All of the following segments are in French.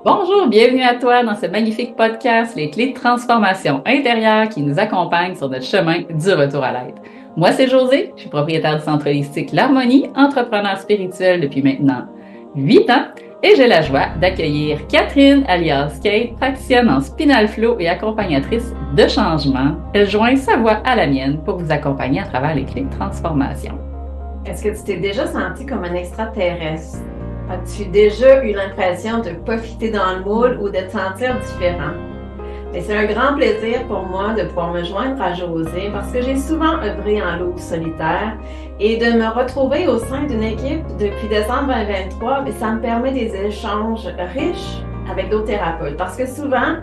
Bonjour, bienvenue à toi dans ce magnifique podcast, Les clés de transformation intérieure qui nous accompagnent sur notre chemin du retour à l'être. Moi, c'est Josée, je suis propriétaire du centre holistique L'Harmonie, entrepreneur spirituel depuis maintenant 8 ans et j'ai la joie d'accueillir Catherine alias Kate, praticienne en spinal flow et accompagnatrice de changement. Elle joint sa voix à la mienne pour vous accompagner à travers les clés de transformation. Est-ce que tu t'es déjà senti comme un extraterrestre? As-tu déjà eu l'impression de ne pas fitter dans le moule ou de te sentir différent? Et c'est un grand plaisir pour moi de pouvoir me joindre à Josée parce que j'ai souvent œuvré en loup solitaire et de me retrouver au sein d'une équipe depuis décembre 2023, mais ça me permet des échanges riches avec d'autres thérapeutes. Parce que souvent,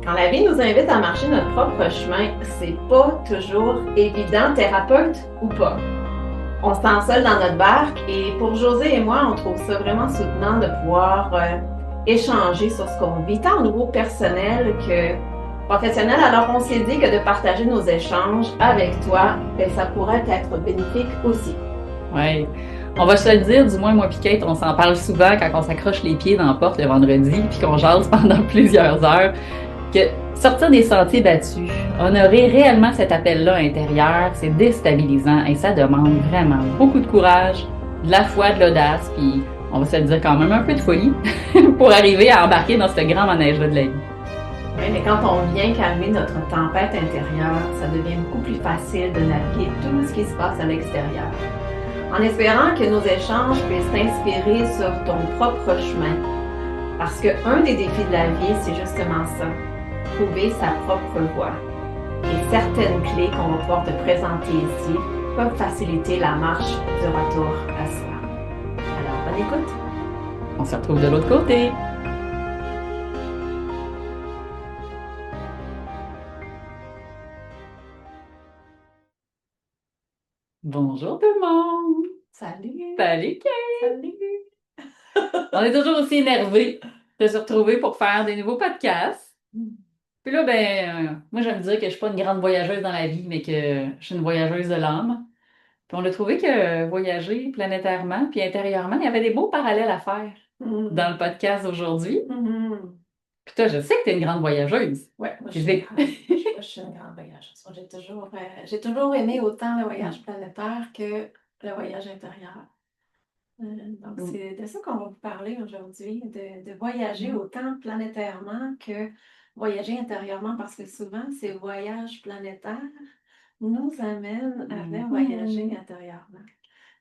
quand la vie nous invite à marcher notre propre chemin, c'est pas toujours évident, thérapeute ou pas. On se sent seul dans notre barque et pour José et moi, on trouve ça vraiment soutenant de pouvoir échanger sur ce qu'on vit, tant au niveau personnel que professionnel. Alors on s'est dit que de partager nos échanges avec toi, ben, ça pourrait être bénéfique aussi. Oui. On va se le dire, du moins moi et Kate, on s'en parle souvent quand on s'accroche les pieds dans la porte le vendredi puis qu'on jase pendant plusieurs heures, que sortir des sentiers battus, honorer réellement cet appel-là intérieur, c'est déstabilisant et ça demande vraiment beaucoup de courage, de la foi, de l'audace, puis on va se le dire quand même un peu de folie pour arriver à embarquer dans ce grand manège-là de la vie. Oui, mais quand on vient calmer notre tempête intérieure, ça devient beaucoup plus facile de naviguer tout ce qui se passe à l'extérieur. En espérant que nos échanges puissent t'inspirer sur ton propre chemin. Parce qu'un des défis de la vie, c'est justement ça, trouver sa propre voie. Et certaines clés qu'on va pouvoir te présenter ici peuvent faciliter la marche du retour à soi. Alors, bonne écoute! On se retrouve de l'autre côté. Bonjour tout le monde! Salut! Salut Kate! Salut! On est toujours aussi énervés de se retrouver pour faire des nouveaux podcasts. Puis là, moi, j'aime dire que je suis pas une grande voyageuse dans la vie, mais que je suis une voyageuse de l'âme. Puis on a trouvé que voyager planétairement puis intérieurement, il y avait des beaux parallèles à faire dans le podcast d'aujourd'hui. Puis toi, je sais que tu es une grande voyageuse. Oui, moi, Physique. je suis une grande voyageuse. Moi, j'ai toujours aimé autant le voyage planétaire que le voyage intérieur. Donc, c'est de ça qu'on va vous parler aujourd'hui, de voyager autant planétairement que voyager intérieurement, parce que souvent, ces voyages planétaires nous amènent à venir voyager intérieurement.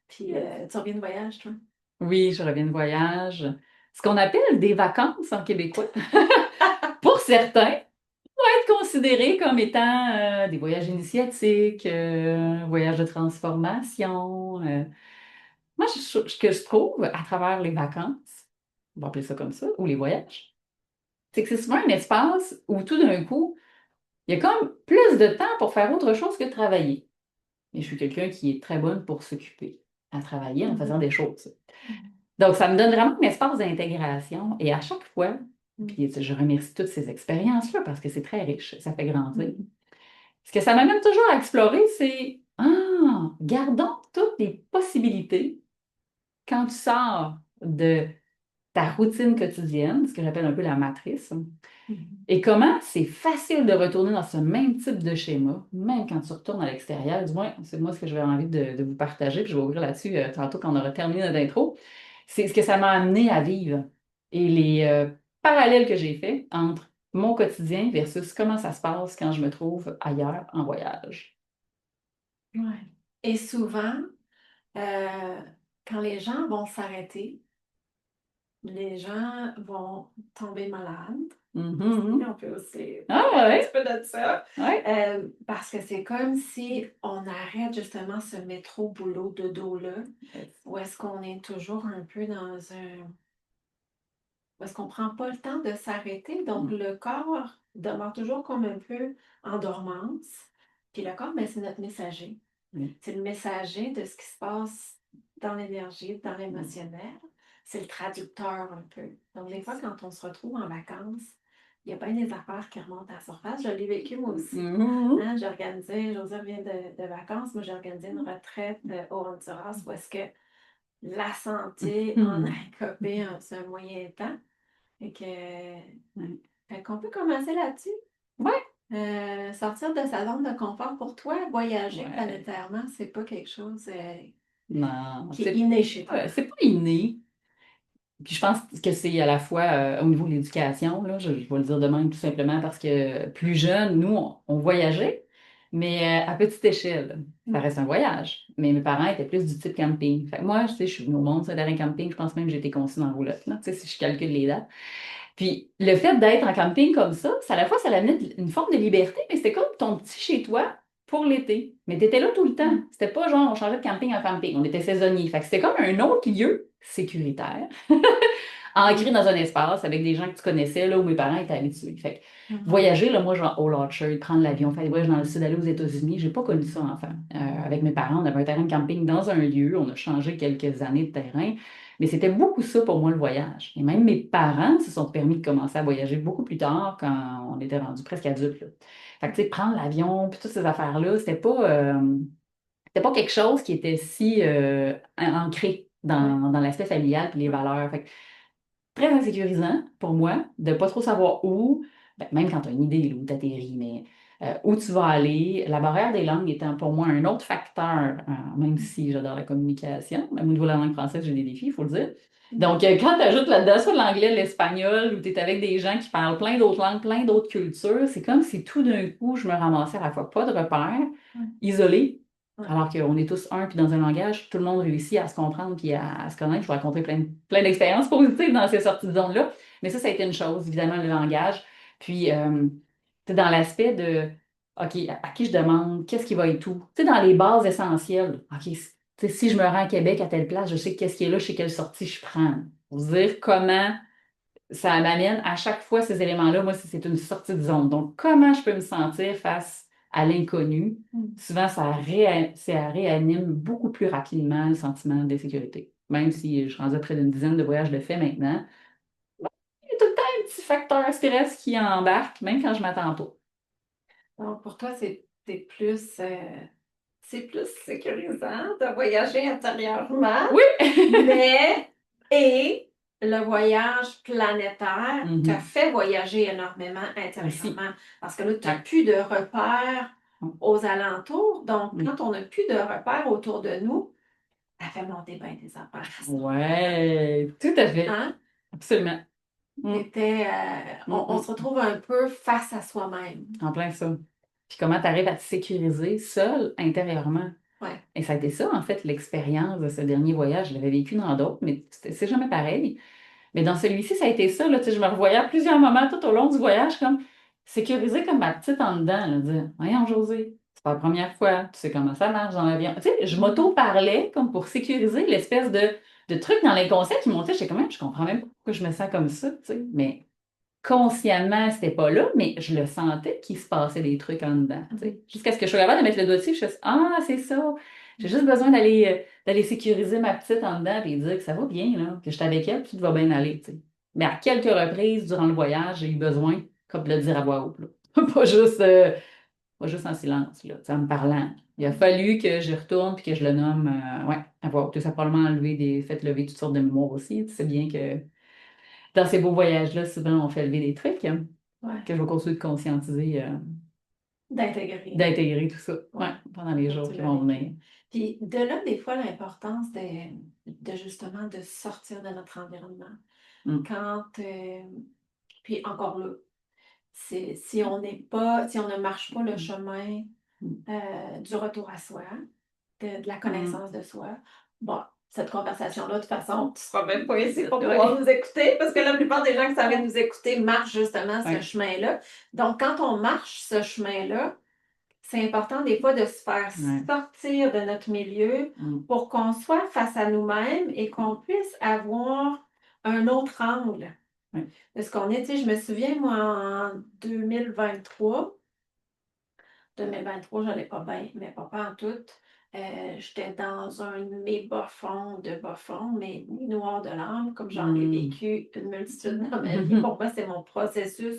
Puis, tu reviens de voyage, toi? Oui, je reviens de voyage. Ce qu'on appelle des vacances en québécois. Pour certains, être considérés comme étant des voyages initiatiques, voyages de transformation. Moi, ce que je trouve à travers les vacances, on va appeler ça comme ça, ou les voyages, c'est que c'est souvent un espace où tout d'un coup, il y a comme plus de temps pour faire autre chose que de travailler. Et je suis quelqu'un qui est très bonne pour s'occuper, à travailler en faisant des choses. Donc, ça me donne vraiment un espace d'intégration. Et à chaque fois, puis je remercie toutes ces expériences-là parce que c'est très riche, ça fait grandir. Ce que ça m'amène toujours à explorer, c'est gardons toutes les possibilités quand tu sors de ta routine quotidienne, ce que j'appelle un peu la matrice, et comment c'est facile de retourner dans ce même type de schéma, même quand tu retournes à l'extérieur. Du moins, c'est moi ce que j'avais envie de vous partager, puis je vais ouvrir là-dessus tantôt quand on aura terminé notre intro. C'est ce que ça m'a amené à vivre et les parallèles que j'ai faits entre mon quotidien versus comment ça se passe quand je me trouve ailleurs en voyage. Ouais. Et souvent, euh, quand les gens vont s'arrêter, les gens vont tomber malades. Mhm. On peut aussi Ah parler un ouais, petit peu de ça. ouais. Parce que c'est comme si on arrête justement ce métro boulot de dos-là, où est-ce qu'on est toujours un peu dans un... où est-ce qu'on prend pas le temps de s'arrêter. Donc, le corps demeure toujours comme un peu en dormance. Puis le corps, ben, c'est notre messager. Mm. C'est le messager de ce qui se passe dans l'énergie, dans l'émotionnel. C'est le traducteur un peu. Donc, des fois, quand on se retrouve en vacances, il y a bien des affaires qui remontent à la surface. Je l'ai vécu moi aussi. Mhm. Hein, j'ai organisé, José revient de vacances, moi j'ai organisé une retraite au Honduras où est-ce que la santé en a Mhm. écopé un moyen temps. Fait que, Ouais. fait qu'on peut commencer là-dessus. Ouais. Sortir de sa zone de confort pour toi, voyager Ouais. planétairement, c'est pas quelque chose Non, qui est inné chez toi. c'est pas inné. Puis je pense que c'est à la fois au niveau de l'éducation, là, je vais le dire de même tout simplement parce que plus jeune, nous, on voyageait, mais à petite échelle. Ça Mm. reste un voyage. Mais mes parents étaient plus du type camping. Fait que moi, je suis venue au monde, c'est d'un camping, je pense même que j'ai été conçue dans la roulotte, là, tu sais, si je calcule les dates. Puis le fait d'être en camping comme ça, à la fois, ça amenait une forme de liberté, mais c'était comme ton petit chez-toi pour l'été. Mais tu étais là tout le temps. Mm. C'était pas genre on changeait de camping en camping, on était saisonniers. Fait que c'était comme un autre lieu sécuritaire ancré dans un espace avec des gens que tu connaissais, là où mes parents étaient habitués. Fait que Mhm. voyager, là, moi, genre au Orchard, prendre l'avion, faire des voyages dans le sud, aller aux États-Unis, j'ai pas connu ça enfant. Avec mes parents, on avait un terrain de camping dans un lieu, on a changé quelques années de terrain, mais c'était beaucoup ça pour moi le voyage. Et même mes parents se sont permis de commencer à voyager beaucoup plus tard quand on était rendu presque adultes, là. Fait que, tu sais, prendre l'avion, puis toutes ces affaires-là, c'était pas quelque chose qui était si ancré Ouais. dans l'aspect familial puis les Ouais. valeurs. Fait que très insécurisant pour moi de pas trop savoir où, ben, même quand tu as une idée là, où tu atterris, mais où tu vas aller. La barrière des langues étant pour moi un autre facteur, même si j'adore la communication, même au niveau de la langue française, j'ai des défis, il faut le dire. Mhm. Donc, quand tu ajoutes là-dedans soit l'anglais, l'espagnol, où tu es avec des gens qui parlent plein d'autres langues, plein d'autres cultures, c'est comme si tout d'un coup, je me ramassais à la fois pas de repères, Ouais. isolé, Ouais. alors qu'on est tous un, puis dans un langage, tout le monde réussit à se comprendre puis à se connaître. Je vais raconter plein d'expériences positives dans ces sorties de zone-là. Mais ça a été une chose, évidemment, le langage. Puis, tu sais, dans l'aspect de, OK, à qui je demande, qu'est-ce qui va être où? Tu sais, dans les bases essentielles, OK, tu sais, si je me rends à Québec à telle place, je sais qu'est-ce qui est là, je sais quelle sortie je prends. Pour dire comment ça m'amène à chaque fois ces éléments-là, moi, si c'est une sortie de zone. Donc, comment je peux me sentir face à l'inconnu? Mm. Souvent, ça réanime beaucoup plus rapidement le sentiment d'insécurité. Même si je suis rendue à près d'une dizaine de voyages de fait maintenant, il y a tout le temps un petit facteur stress qui embarque, même quand je m'attends pas. Donc, pour toi, c'est plus sécurisant de voyager intérieurement, Oui! mais et le voyage planétaire te Mhm. fait voyager énormément Aussi. intérieurement parce que là, tu n'as Ouais. plus de repères aux alentours. Donc, Mm. quand on n'a plus de repères autour de nous, ça fait monter bien des affaires à ce moment-là. Ouais, tout à fait. Hein? Absolument. Mm. Mm, On se mm. retrouve un peu face à soi-même. En plein ça. Puis comment tu arrives à te sécuriser seul intérieurement? Ouais. Et ça a été ça, en fait, l'expérience de ce dernier voyage. Je l'avais vécu dans d'autres, mais c'est jamais pareil. Mais dans celui-ci, ça a été ça. Là, tu sais, je me revoyais à plusieurs moments tout au long du voyage, comme sécurisée comme ma petite en dedans. Là, dire, voyons, José, c'est pas la première fois, tu sais comment ça marche dans l'avion. Tu sais, je m'auto-parlais comme pour sécuriser l'espèce de truc dans l'inconscient qui montait. J'étais quand même, je comprends même pas pourquoi je me sens comme ça, tu sais. Mais consciemment, c'était pas là, mais je le sentais qu'il se passait des trucs en dedans, tu sais. Jusqu'à ce que je sois capable de mettre le doigt dessus, je suis ah, c'est ça. J'ai juste besoin d'aller sécuriser ma petite en dedans et dire que ça va bien, là, que je suis avec elle, puis tout va bien aller, tu sais. Mais à quelques reprises durant le voyage, j'ai eu besoin, comme de le dire à voix haute, là. Pas juste en silence, là, tu sais, en me parlant. Il a fallu que je retourne puis que je le nomme, ouais, à voix haute. Ça a probablement fait lever toutes sortes de mémoires aussi. Tu sais bien que dans ces beaux voyages-là, souvent, on fait lever des trucs, hein, Ouais. que je vais continuer de conscientiser, D'intégrer. d'intégrer tout ça, Ouais. ouais, pendant les Comme jours tu qui l'as vont vécu. venir. Puis de là, des fois, l'importance de justement de sortir de notre environnement. Mm. Quand, puis encore là, si on n'est pas, si on ne marche pas le chemin Mm. du retour à soi, de la Mm. connaissance de soi, bon, cette conversation-là, de toute façon, tu ne seras même pas ici pour pouvoir Ouais. nous écouter, parce que la plupart des gens qui savent nous écouter marchent justement ce Ouais. chemin-là. Donc, quand on marche ce chemin-là, c'est important des fois de se faire Ouais. sortir de notre milieu Mm. pour qu'on soit face à nous-mêmes et qu'on puisse avoir un autre angle Ouais. de ce qu'on est. Tu sais, je me souviens, moi, en 2023, j'allais pas bien, mais pas en tout. J'étais dans un de mes bas-fonds de bas-fonds, mais nuit noire de l'âme, comme j'en ai Mm. vécu une multitude dans ma vie. Pour moi, c'est mon processus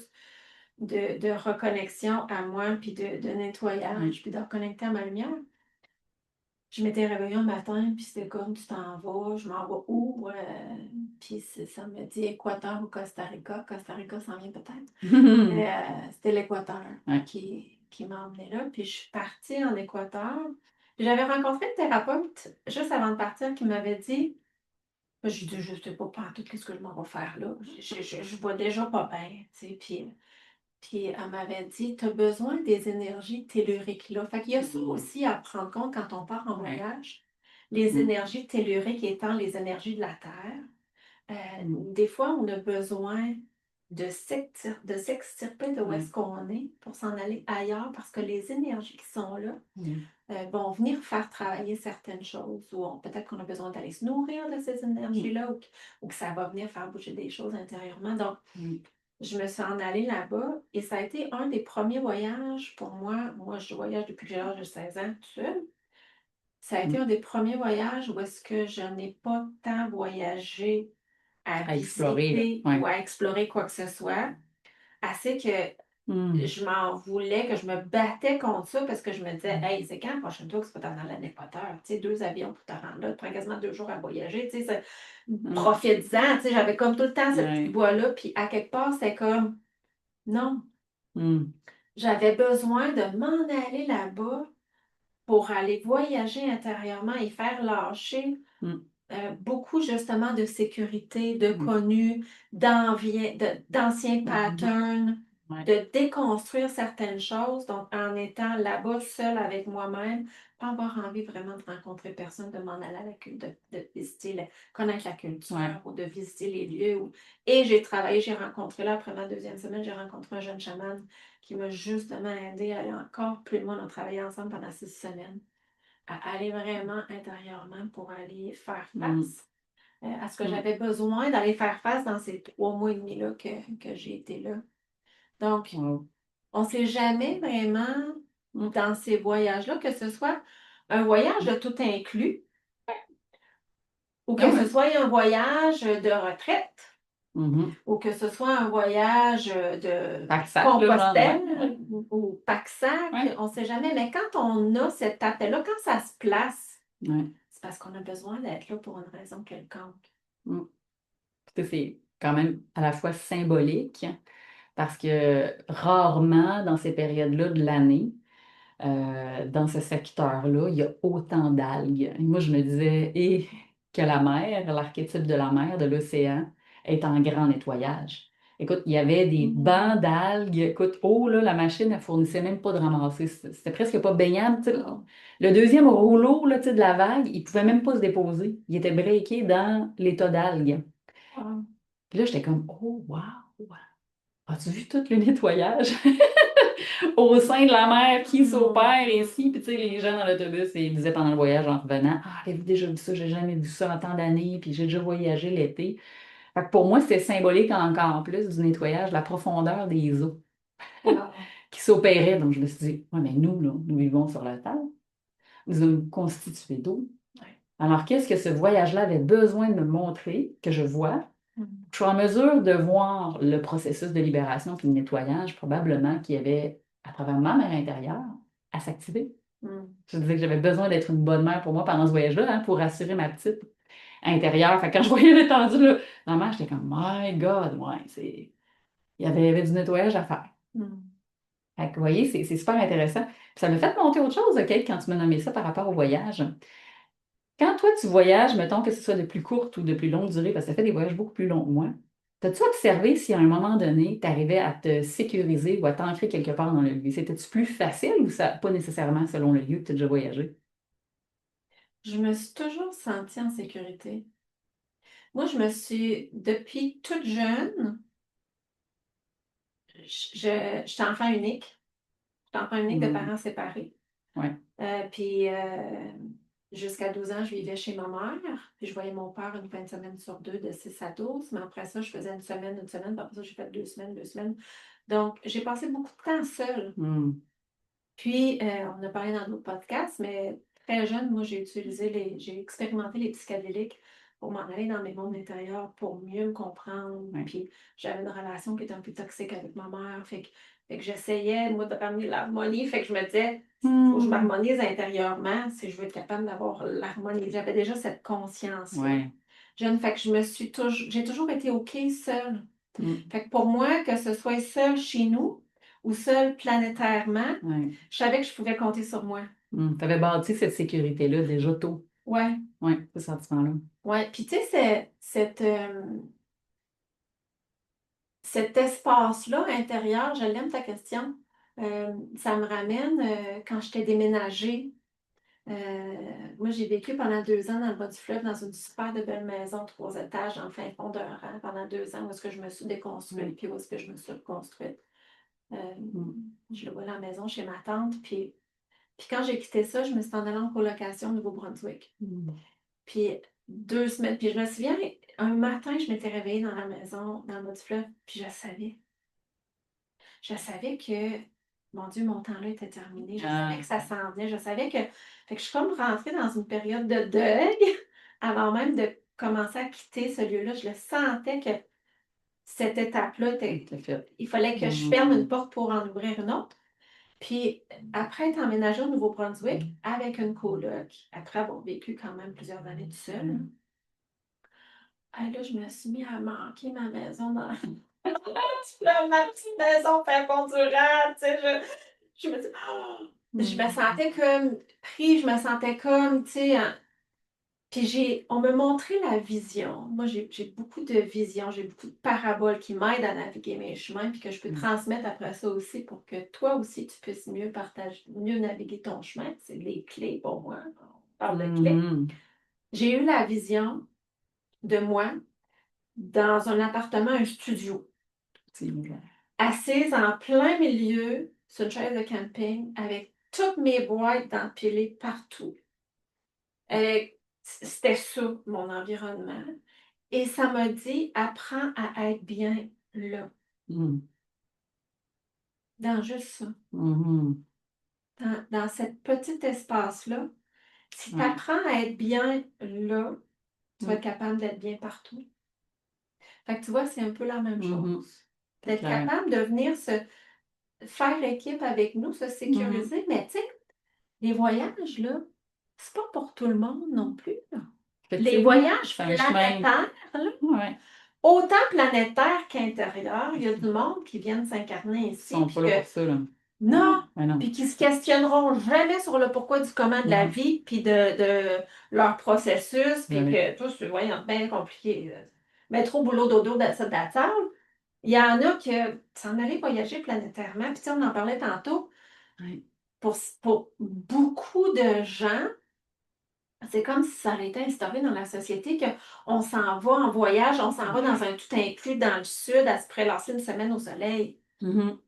de reconnexion à moi, puis de Ouais. nettoyage, puis de reconnecter à ma lumière. je m'étais réveillée un matin, puis c'était comme, tu t'en vas, je m'en vais où? Puis ça me dit Équateur ou Costa Rica. Costa Rica s'en vient peut-être. Mais c'était l'Équateur Ouais. qui m'a emmenée là. Puis je suis partie en Équateur. Puis j'avais rencontré une thérapeute juste avant de partir qui m'avait dit, je dis, je sais pas tout ce que je m'en vais faire là. Je vois déjà pas bien, tu sais. Puis elle m'avait dit, tu as besoin des énergies telluriques là. Fait qu'il y a ça aussi à prendre compte quand on part en Ouais. voyage. Les Mm. énergies telluriques étant les énergies de la Terre. Des fois, on a besoin de s'extirper de où Ouais. est-ce qu'on est pour s'en aller ailleurs parce que les énergies qui sont là Mm. vont venir faire travailler certaines choses ou peut-être qu'on a besoin d'aller se nourrir de ces énergies-là ou que ça va venir faire bouger des choses intérieurement. Donc, Mm. je me suis en allée là-bas et ça a été un des premiers voyages pour moi. Moi, je voyage depuis que j'ai l'âge de 16 ans, tout seul. Ça a été Mm. un des premiers voyages où est-ce que je n'ai pas tant voyagé à À explorer, là. visiter ou Ouais. à explorer quoi que ce soit. Assez que Mm. je m'en voulais, que je me battais contre ça parce que je me disais, hey, c'est quand la prochaine fois que tu vas t'en aller à l'Équateur? Tu sais, 2 avions pour te rendre là, tu prends quasiment 2 jours à voyager. Tu sais, Mm. profites-en. Tu sais, j'avais comme tout le temps cette petite Ouais. voix-là. Puis à quelque part, c'était comme, non, Mm. j'avais besoin de m'en aller là-bas pour aller voyager intérieurement et faire lâcher Mm. beaucoup justement de sécurité, de Mm. connu, d'anciens Mhm. patterns, Ouais. de déconstruire certaines choses. Donc, en étant là-bas seule avec moi-même, pas avoir envie vraiment de rencontrer personne, de m'en aller à la culture, de visiter, connaître la culture Ouais. ou de visiter les lieux. Et j'ai travaillé, j'ai rencontré là, après ma 2e semaine, j'ai rencontré un jeune chaman qui m'a justement aidé à aller encore plus loin. On a travaillé ensemble pendant 6 semaines à aller vraiment intérieurement pour aller faire Mm. face à ce que Mm. j'avais besoin d'aller faire face dans ces 3 mois et demi-là que j'ai été là. Donc, Wow. on ne sait jamais vraiment Mm. dans ces voyages-là, que ce soit un voyage de tout inclus ou Ah que ce ouais. soit un voyage de retraite Mhm. ou que ce soit un voyage de Pack-sac, là, genre, ouais. Ouais. Compostelle ou Pack-Sac, Ouais. on ne sait jamais. Mais quand on a cet appel-là, quand ça se place, Ouais. c'est parce qu'on a besoin d'être là pour une raison quelconque. Mm. Ça, c'est quand même à la fois symbolique parce que rarement dans ces périodes-là de l'année, dans ce secteur-là, il y a autant d'algues. Et moi, je me disais, et que la mer, l'archétype de la mer, de l'océan, est en grand nettoyage. Écoute, il y avait des bancs Mm. d'algues. Écoute, oh là, la machine, elle fournissait même pas de ramasser. C'était presque pas baignable. Tu sais. Le deuxième rouleau là, tu sais, de la vague, il pouvait même pas se déposer. Il était breaké dans l'état d'algues. Ah. Puis là, j'étais comme, oh, wow! As-tu vu tout le nettoyage au sein de la mer qui Mm. s'opère ici? Puis tu sais, les gens dans l'autobus, ils disaient pendant le voyage en revenant, ah, avez-vous déjà vu ça? J'ai jamais vu ça en tant d'années, puis j'ai déjà voyagé l'été. Fait que pour moi, c'était symbolique encore plus du nettoyage, de la profondeur des eaux Wow. qui s'opéraient. Donc je me suis dit, ouais, mais nous, là, nous vivons sur la Terre, nous sommes constitués d'eau. Ouais. Alors qu'est-ce que ce voyage-là avait besoin de me montrer, que je vois? Mm. Je suis en mesure de voir le processus de libération puis de nettoyage, probablement qu'il y avait, à travers ma mère intérieure, à s'activer. Mm. Je disais que j'avais besoin d'être une bonne mère pour moi pendant ce voyage-là, hein, pour rassurer ma petite intérieure. Fait que quand je voyais l'étendue, là, maman, j'étais comme, My God, ouais, c'est... il y avait du nettoyage à faire. Mm. Fait que, vous voyez, c'est super intéressant. Puis ça m'a fait monter autre chose, Kate, quand tu m'as nommé ça par rapport au voyage. Quand toi, tu voyages, mettons que ce soit de plus courte ou de plus longue durée, parce que ça fait des voyages beaucoup plus longs que moi, t'as-tu observé si à un moment donné, tu arrivais à te sécuriser ou à t'ancrer quelque part dans le lieu? C'était-tu plus facile ou ça, pas nécessairement selon le lieu que tu as déjà voyagé? Je me suis toujours sentie en sécurité. Moi, je me suis, depuis toute jeune, j'étais enfant unique. J'étais enfant unique de Hmm. parents séparés. Ouais. Puis jusqu'à 12 ans, je vivais chez ma mère. Puis je voyais mon père une fin de semaine sur deux, de 6 à 12. Mais après ça, je faisais une semaine, une semaine. Puis après ça, j'ai fait 2 semaines, 2 semaines. Donc, j'ai passé beaucoup de temps seule. Hmm. Puis, on a parlé dans d'autres podcasts, mais très jeune, moi, j'ai expérimenté les psychédéliques. pour m'en aller dans mes mondes intérieurs, pour mieux me comprendre. Ouais. Puis j'avais une relation qui était un peu toxique avec ma mère. Fait que j'essayais, moi, de ramener l'harmonie. Fait que je me disais, il faut que je Hmm. m'harmonise intérieurement si je veux être capable d'avoir l'harmonie. J'avais déjà cette conscience-là. Ouais. Jeune, fait que j'ai toujours été OK seule. Hmm. Fait que pour moi, que ce soit seul chez nous ou seul planétairement, Ouais. je savais que je pouvais compter sur moi. Tu avais bâti cette sécurité-là déjà tôt. Ouais, Oui, ce sentiment-là. ouais. Puis tu sais, cet espace-là intérieur, je l'aime ta question. Ça me ramène quand j'étais déménagée. Moi, j'ai vécu pendant 2 ans dans le bas du fleuve, dans une super de belle maison, 3 étages, dans le fin fond d'un rang, pendant 2 ans, où est-ce que je me suis déconstruite, Oui. puis où est-ce que je me suis reconstruite. Euh, Mm. je le vois la maison chez ma tante, puis quand j'ai quitté ça, je me suis en allée en colocation au Nouveau-Brunswick. Mm. Puis 2 semaines, puis je me souviens, un matin, je m'étais réveillée dans la maison, dans le bas du fleuve, puis je savais. Je savais que, mon Dieu, mon temps-là était terminé. Je savais Ah, que ça s'en venait. Je savais que. Fait que je suis comme rentrée dans une période de deuil avant même de commencer à quitter ce lieu-là. Je le sentais que cette étape-là était. tout à fait. Il fallait que je ferme une porte pour en ouvrir une autre. Puis, après être emménagée au Nouveau-Brunswick avec une coloc, après avoir vécu quand même plusieurs années tout seul, là, je me suis mis à manquer ma maison dans ma petite maison fait fond du rad, tu sais, je me dis, je me sentais comme pris, je me sentais comme, tu sais, puis on me montrait la vision. Moi, j'ai beaucoup de visions, j'ai beaucoup de paraboles qui m'aident à naviguer mes chemins, puis que je peux transmettre après ça aussi pour que toi aussi, tu puisses mieux partager, mieux naviguer ton chemin. C'est les clés pour moi. On parle de clés. Mhm. J'ai eu la vision de moi dans un appartement, un studio, C'est vrai. assise en plein milieu sur une chaise de camping avec toutes mes boîtes d'empilées partout. C'était ça, mon environnement. Et ça m'a dit, apprends à être bien là, Mm. dans juste ça, Mhm. dans cet petit espace-là. Si tu Ouais. apprends à être bien là, tu vas Mm. être capable d'être bien partout. Fait que tu vois, c'est un peu la même Mhm. chose. C'est D'être clair. capable de venir faire équipe avec nous, se Mhm. sécuriser. Mais tu sais, les voyages, là, c'est pas pour tout le monde non plus, là. Les Effectivement, voyages c'est un chemin. planétaires, là, Ouais. autant planétaires qu'intérieurs, il y a du monde qui viennent s'incarner Ils ici, sont puis pas là que pour ça, là. non, Ben non. puis qui se questionneront jamais sur le pourquoi du comment de la Mhm. vie, puis de leur processus, puis Jamais. que tout, c'est voyons, bien compliqué. Mais trop boulot dodo de ça, de la table. Il y en a qui s'en allaient voyager planétairement, puis tu sais, on en parlait tantôt. Ouais. Pour beaucoup de gens, c'est comme si ça avait été instauré dans la société qu'on s'en va en voyage, on s'en va dans un tout inclus dans le sud à se prélasser une semaine au soleil. Mhm.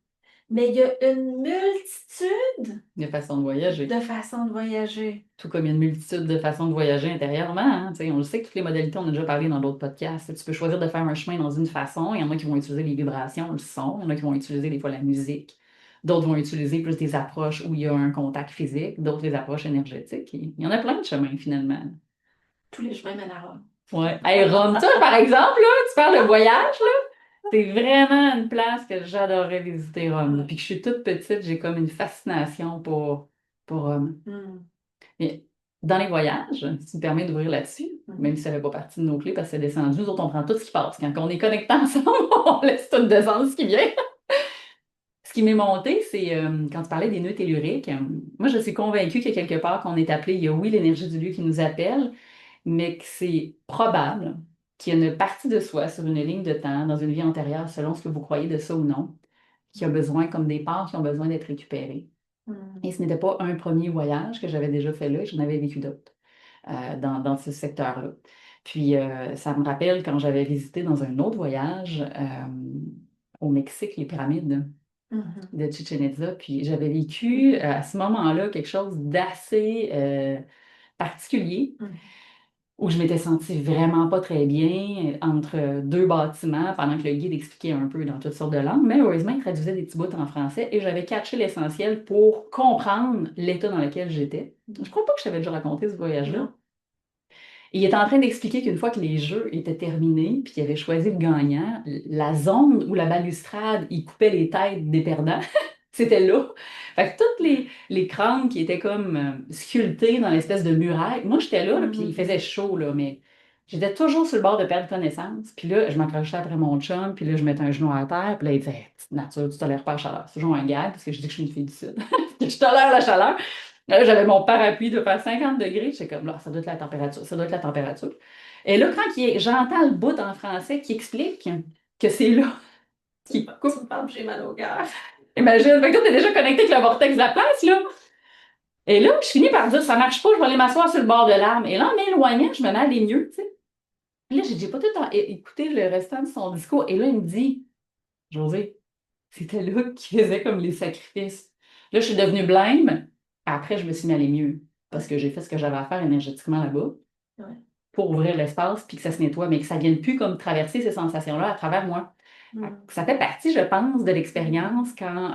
Mais il y a une multitude Il y a façon de voyager. de façons de voyager. Tout comme il y a une multitude de façons de voyager intérieurement. Hein, tu sais, on le sait que toutes les modalités, on a déjà parlé dans d'autres podcasts. Tu peux choisir de faire un chemin dans une façon. Il y en a qui vont utiliser les vibrations, le son. Il y en a qui vont utiliser des fois la musique. D'autres vont utiliser plus des approches où il y a un contact physique. D'autres, des approches énergétiques. Il y en a plein de chemins, finalement. Tous les chemins mènent à Rome. Ouais. Hey, Rome, toi, par exemple, là, tu parles de voyage, là. C'est vraiment une place que j'adorerais visiter, Rome. Depuis que je suis toute petite, j'ai comme une fascination pour Rome. Hmm. Mais dans les voyages, si tu me permets d'ouvrir là-dessus, même si ça ne fait pas partie de nos clés parce que c'est descendu, nous autres, on prend tout ce qui passe. Quand on est connectés ensemble, on laisse tout descendre ce qui vient. Ce qui m'est monté, c'est quand tu parlais des nœuds telluriques, moi, je suis convaincue que quelque part qu'on est appelé, il y a oui l'énergie du lieu qui nous appelle, mais que c'est probable qu'il y a une partie de soi sur une ligne de temps, dans une vie antérieure, selon ce que vous croyez de ça ou non, qui a besoin, comme des parts qui ont besoin d'être récupérées. Hmm. Et ce n'était pas un premier voyage que j'avais déjà fait là, j'en avais vécu d'autres dans ce secteur-là. Puis ça me rappelle quand j'avais visité dans un autre voyage au Mexique, les pyramides Mhm. de Chichen Itza. Puis j'avais vécu à ce moment-là quelque chose d'assez particulier Mhm. où je m'étais sentie vraiment pas très bien entre deux bâtiments pendant que le guide expliquait un peu dans toutes sortes de langues. Mais heureusement, il traduisait des petits bouts en français et j'avais catché l'essentiel pour comprendre l'état dans lequel j'étais. Je crois pas que je t'avais déjà raconté ce voyage-là. Non. Et il était en train d'expliquer qu'une fois que les jeux étaient terminés, puis qu'il avait choisi le gagnant, la zone où la balustrade, il coupait les têtes des perdants, c'était là. Fait que tous les crânes qui étaient comme sculptés dans l'espèce de muraille, moi j'étais là, puis il faisait chaud, là, mais j'étais toujours sur le bord de perdre connaissance. Puis là, je m'accrochais après mon chum, puis là, je mettais un genou à terre, puis là, il disait, hey, petite nature, tu tolères pas la chaleur. C'est toujours un gag, parce que je dis que je suis une fille du Sud, que je tolère la chaleur. Là, j'avais mon parapluie de faire 50 degrés. J'étais comme, là, ça doit être la température, ça doit être la température. Et là, j'entends le bout en français qui explique que c'est là qui coupe. Tu me parles, j'ai mal au cœur. Imagine, fait que toi, t'es déjà connecté avec le vortex de la place, là. Et là, je finis par dire, ça marche pas, je vais aller m'asseoir sur le bord de l'arbre. Et là, en m'éloignant, je me mets à aller mieux, tu sais. Puis là, j'ai pas tout le temps écouté le restant de son discours. Et là, il me dit, José, c'était là qui faisait comme les sacrifices. Là, je suis devenue blême. Après, je me suis mis à aller mieux parce que j'ai fait ce que j'avais à faire énergétiquement là-bas Ouais. pour ouvrir l'espace puis que ça se nettoie, mais que ça ne vienne plus comme traverser ces sensations-là à travers moi. Ça fait partie, je pense, de l'expérience quand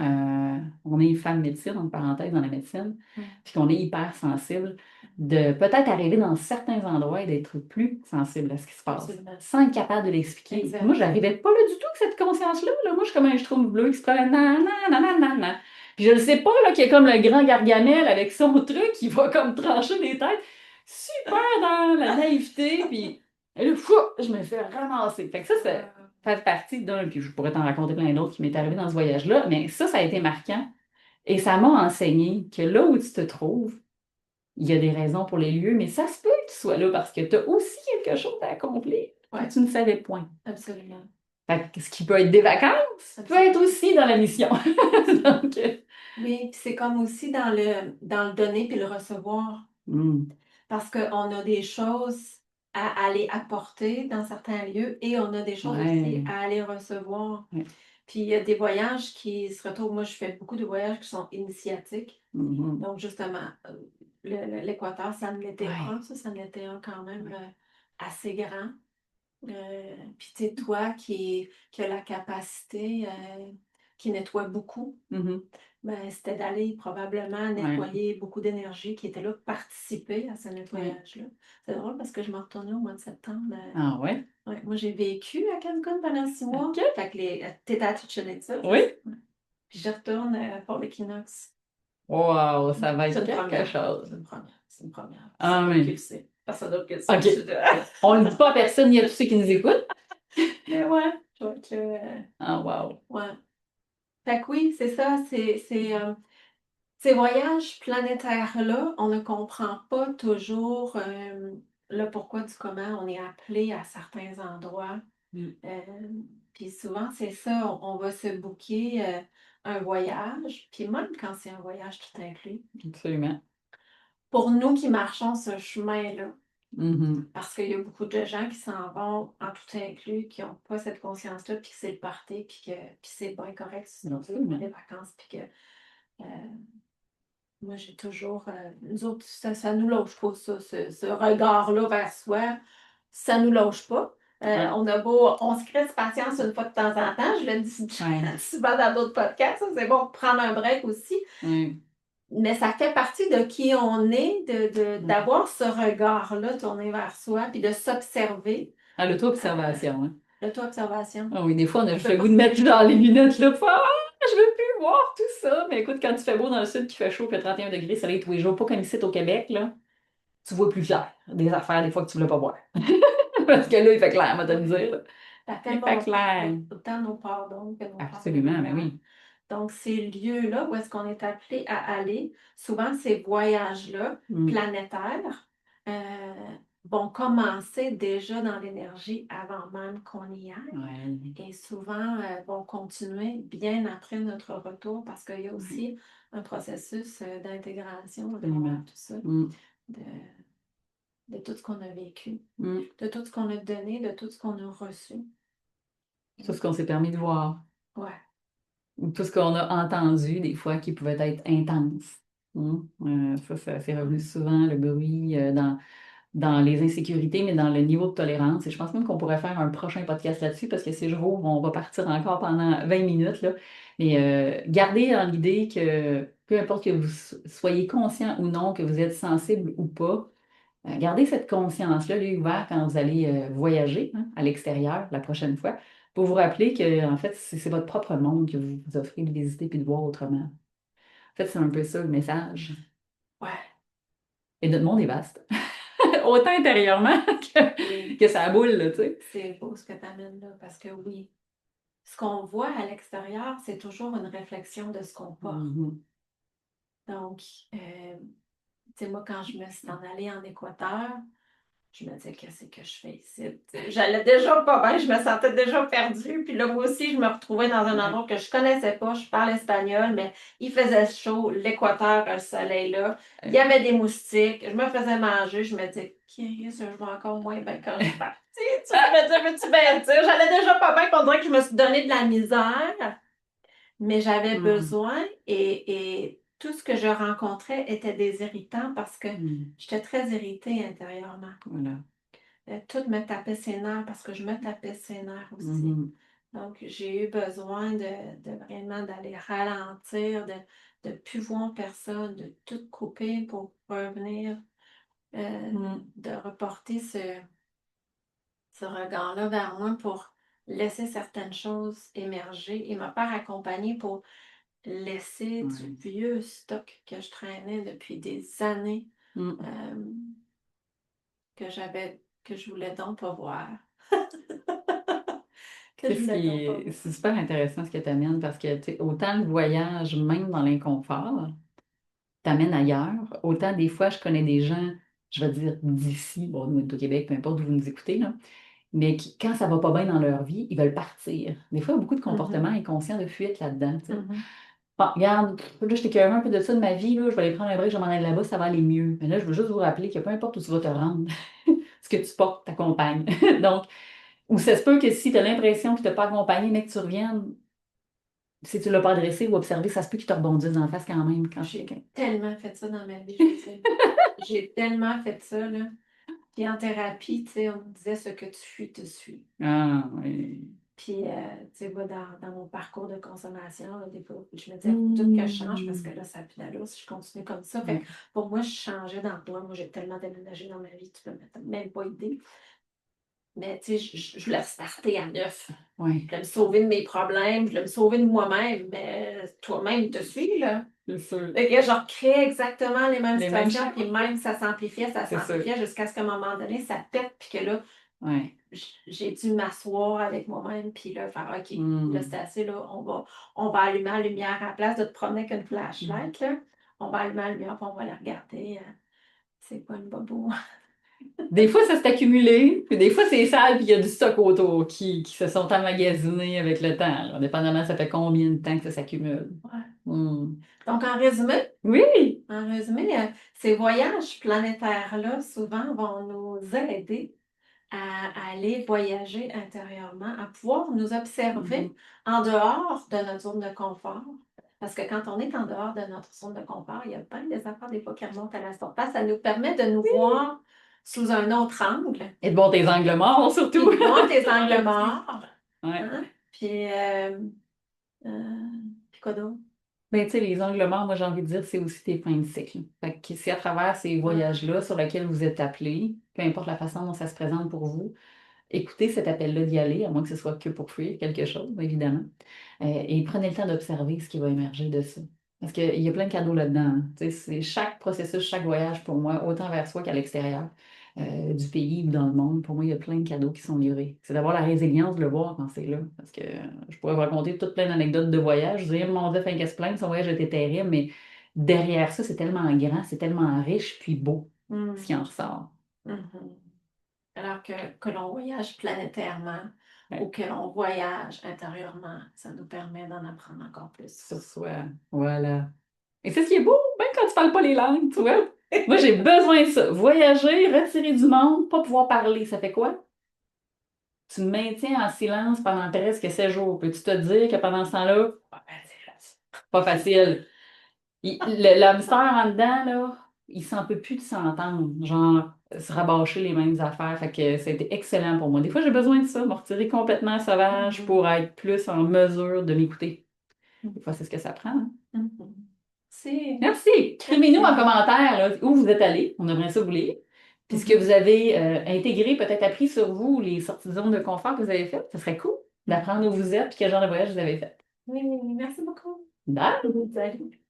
on est femme médecine, entre parenthèses, dans la médecine, puis qu'on est hyper sensible, de peut-être arriver dans certains endroits et d'être plus sensible à ce qui se passe, Absolument. sans être capable de l'expliquer. Exact. Moi, je n'arrivais pas là du tout avec cette conscience-là. Là. Moi, je suis comme un schtroumpf bleu qui se promène, nan, nan, nan, nan, nan. Puis je ne sais pas là, qu'il y a comme le grand Gargamel avec son truc qui va comme trancher les têtes. Super dans la naïveté, puis et là, fou, je me fais ramasser. Fait que ça fait partie d'un, puis je pourrais t'en raconter plein d'autres qui m'est arrivé dans ce voyage-là, mais ça a été marquant. Et ça m'a enseigné que là où tu te trouves, il y a des raisons pour les lieux, mais ça se peut que tu sois là parce que tu as aussi quelque chose à accomplir que tu ne savais point. Absolument. Fait que ce qui peut être des vacances peut être aussi dans la mission. Donc, oui, puis c'est comme aussi dans le donner puis le recevoir. Parce qu'on a des choses à aller apporter dans certains lieux et on a des choses aussi à aller recevoir. Ouais. Puis il y a des voyages qui se retrouvent. Moi, je fais beaucoup de voyages qui sont initiatiques. Donc, justement, l'Équateur, ça en était un, ça en était un quand même assez grand. Puis, tu sais, toi qui as la capacité, qui nettoie beaucoup, ben, c'était d'aller probablement nettoyer beaucoup d'énergie qui était là, participer à ce nettoyage-là. C'est drôle parce que je m'en retournais au mois de septembre. Ah ouais? Ouais, moi, j'ai vécu à Cancun pendant 6 mois. OK. Fait que t'étais à Chichen Itza. Oui. Ouais. Puis je retourne pour l'équinoxe. Wow, ça va C'est être une quelque première. chose. C'est une première. C'est une première. Ah, Personne oui. qui le sait. Personne d'autre qui le sait. OK. On ne le dit pas à personne ni à tous ceux qui nous écoutent. Mais ouais, je vois que. Ah, wow. Ouais. Fait que oui, c'est ça. Ces voyages planétaires-là, on ne comprend pas toujours le pourquoi du comment on est appelé à certains endroits. Puis souvent, c'est ça, on va se booker un voyage, puis même quand c'est un voyage tout inclus. Absolument. Pour nous qui marchons ce chemin-là, Mhm. parce qu'il y a beaucoup de gens qui s'en vont en tout inclus, qui n'ont pas cette conscience-là, puis que c'est le party, puis c'est bien correct, sinon c'est Absolument. les vacances, puis que moi j'ai toujours, nous autres, ça nous lâche pas, ça, ce regard-là vers soi, ça nous lâche pas. On se crée de patience une fois de temps en temps, je le dis souvent dans d'autres podcasts, ça, c'est bon de prendre un break aussi. Mais ça fait partie de qui on est, d'avoir ce regard-là tourné vers soi, puis de s'observer. À l'auto-observation. Hein. L'auto-observation. Ah oui, des fois, on a juste le goût de mettre dans les lunettes, là, pour faire, ah, je veux plus voir tout ça. Mais écoute, quand tu fais beau dans le sud, qu'il fait chaud, puis 31 degrés, soleil tous les jours, pas comme ici au Québec, là, tu vois plus clair des affaires, des fois, que tu voulais pas voir. Parce que là, il fait clair, on va te le dire. Là. Ça fait Il fait clair. autant nos pardons que nos Absolument, mais oui. Donc, ces lieux-là où est-ce qu'on est appelé à aller, souvent ces voyages-là planétaires vont commencer déjà dans l'énergie avant même qu'on y aille. Et souvent vont continuer bien après notre retour parce qu'il y a aussi un processus d'intégration de tout ça, de tout ce qu'on a vécu, de tout ce qu'on a donné, de tout ce qu'on a reçu. Tout ce qu'on s'est permis de voir. Ouais. Ou tout ce qu'on a entendu, des fois, qui pouvait être intense. Ça c'est revenu souvent, le bruit dans les insécurités, mais dans le niveau de tolérance. Et je pense même qu'on pourrait faire un prochain podcast là-dessus parce que c'est jour, on va partir encore pendant 20 minutes. Là. Mais gardez dans l'idée que peu importe que vous soyez conscient ou non, que vous êtes sensible ou pas, Gardez cette conscience-là, l'œil ouvert quand vous allez voyager hein, à l'extérieur la prochaine fois, pour vous rappeler que, en fait, c'est votre propre monde que vous vous offrez de visiter puis de voir autrement. En fait, c'est un peu ça le message. Ouais, Et notre monde est vaste. Autant intérieurement oui, que ça boule, là, tu sais. c'est beau ce que tu amènes là, parce que oui, ce qu'on voit à l'extérieur, c'est toujours une réflexion de ce qu'on porte. Mhm. Donc, tu sais, moi, quand je me suis en allée en Équateur, je me disais, qu'est-ce que je fais ici? T'sais, j'allais déjà pas bien, je me sentais déjà perdue. Puis là, moi aussi, je me retrouvais dans un Ouais. endroit que je connaissais pas. Je parle espagnol, mais il faisait chaud, l'Équateur, le soleil là. Il y avait des moustiques. Je me faisais manger. Je me disais, qu'est-ce que je vais encore moins bien quand je suis partie? Tu me dis, veux-tu bien dire? J'allais déjà pas bien, on dirait que je me suis donné de la misère. Mais j'avais Mhm. besoin et tout ce que je rencontrais était des irritants parce que Mhm. j'étais très irritée intérieurement. Voilà. Tout me tapait ses nerfs parce que je me tapais ses nerfs aussi. Mhm. Donc, j'ai eu besoin de vraiment d'aller ralentir, de plus voir personne, de tout couper pour revenir, Mhm. de reporter ce regard-là vers moi pour laisser certaines choses émerger et me faire accompagner pour laisser du Ouais. vieux stock que je traînais depuis des années, Mhm. euh, que je voulais donc pas voir. Que C'est je ça voulais donc qui pas est, voir. c'est super intéressant ce que tu amènes parce que tu sais, autant le voyage, même dans l'inconfort, t'amène ailleurs, autant des fois je connais des gens, je vais dire d'ici, bon, nous, au Québec, peu importe où vous nous écoutez, là, mais qui, quand ça va pas bien dans leur vie, ils veulent partir. Des fois, il y a beaucoup de comportements Mhm, inconscients de fuite là-dedans, tu sais. mhm, Bon, regarde, là, je t'écœure un peu de ça de ma vie, là, je vais aller prendre un break, je vais m'en aller là-bas, ça va aller mieux. Mais là, je veux juste vous rappeler que peu importe où tu vas te rendre, ce que tu portes t'accompagne. Donc, ou ça se peut que si tu as l'impression qu'il ne t'a pas accompagné, mais que tu reviennes, si tu ne l'as pas adressé ou observé, ça se peut qu'il te rebondisse en face quand même quand c'est J'ai quelqu'un. tellement fait ça dans ma vie, je veux dire. J'ai tellement fait ça, là. Puis en thérapie, tu sais, on me disait ce que tu fuis te suit. Ah, oui. Puis, tu sais, moi, dans mon parcours de consommation, là, des fois, je me disais, faut tout que je change parce que Hmm. là, ça pue d'allure si je continue comme ça. Fait que Ouais. pour moi, je changeais d'emploi. Moi, j'ai tellement déménagé dans ma vie, tu peux même pas idée. Mais, tu sais, je voulais starter à neuf. Je Ouais, voulais me sauver de mes problèmes, je voulais me sauver de moi-même. Mais toi-même, te suis, là. c'est sûr. Fait que je recréais exactement les mêmes Les mêmes situations, schémas. puis même ça C'est sûr. s'amplifiait jusqu'à ce qu'à un moment donné, ça pète, puis que là, Ouais. j'ai dû m'asseoir avec moi-même, puis là, faire OK, là, c'est Hmm. assez, là, on va allumer la lumière à la place de te promener avec une Hmm. flashlight, là. On va allumer la lumière, puis on va la regarder. C'est quoi le bobo? Des fois, ça s'est accumulé, puis des fois, c'est sale, puis il y a du stock autour qui se sont emmagasinés avec le temps. Là. Dépendamment, ça fait combien de temps que ça s'accumule. Ouais. Hmm. Donc, Oui! ces voyages planétaires-là, souvent, vont nous aider à aller voyager intérieurement, à pouvoir nous observer Mhm. en dehors de notre zone de confort. Parce que quand on est en dehors de notre zone de confort, il y a plein des affaires des fois qui remontent à la surface. Ça nous permet de nous voir sous un autre angle, Et de bon, tes angles morts, puis surtout. de voir tes On l'a angles dit. morts. Ouais. Hein? Puis, puis quoi d'autre? Ben, tu sais, les angles morts, moi, j'ai envie de dire, c'est aussi tes fins de cycle. Fait que c'est à travers ces Ouais. voyages-là sur lesquels vous êtes appelés, peu importe la façon dont ça se présente pour vous, écoutez cet appel-là d'y aller, à moins que ce soit que pour fuir quelque chose, évidemment. Et prenez le temps d'observer ce qui va émerger de ça. Parce qu'il y a plein de cadeaux là-dedans. Hein. Tu sais, c'est chaque processus, chaque voyage pour moi, autant vers soi qu'à l'extérieur du pays ou dans le monde, pour moi, il y a plein de cadeaux qui sont livrés. C'est d'avoir la résilience de le voir quand c'est là. Parce que je pourrais vous raconter toutes plein d'anecdotes de voyage. Je disais, mon Dieu, fin qu'elle se plaint, son voyage était terrible, mais derrière ça, c'est tellement grand, c'est tellement riche puis beau ce qui en Mhm. ressort. Mhm. Alors que l'on voyage planétairement ou Ouais, que l'on voyage intérieurement, ça nous permet d'en apprendre encore plus. sur soi. Voilà. Et c'est ce qui est beau, même quand tu parles pas les langues, tu vois. Moi, j'ai besoin de ça. Voyager, retirer du monde, pas pouvoir parler, ça fait quoi? Tu me maintiens en silence pendant presque 7 jours. Peux-tu te dire que pendant ce temps-là, pas facile. Le hamster en dedans, là, il s'en peut plus de s'entendre. Genre, se rabâcher les mêmes affaires. Fait que c'était excellent pour moi. Des fois, j'ai besoin de ça, me retirer complètement sauvage Mhm. pour être plus en mesure de m'écouter. Des fois, c'est ce que ça prend. Hein. Mhm. C'est Merci. Écrivez-nous en merci. commentaire là, où vous êtes allés. On aimerait ça vous lire. Puis ce que vous avez intégré, peut-être appris sur vous, les sorties de zone de confort que vous avez faites, ce serait cool d'apprendre où vous êtes et quel genre de voyage vous avez fait. Oui, merci beaucoup. Bye! Salut.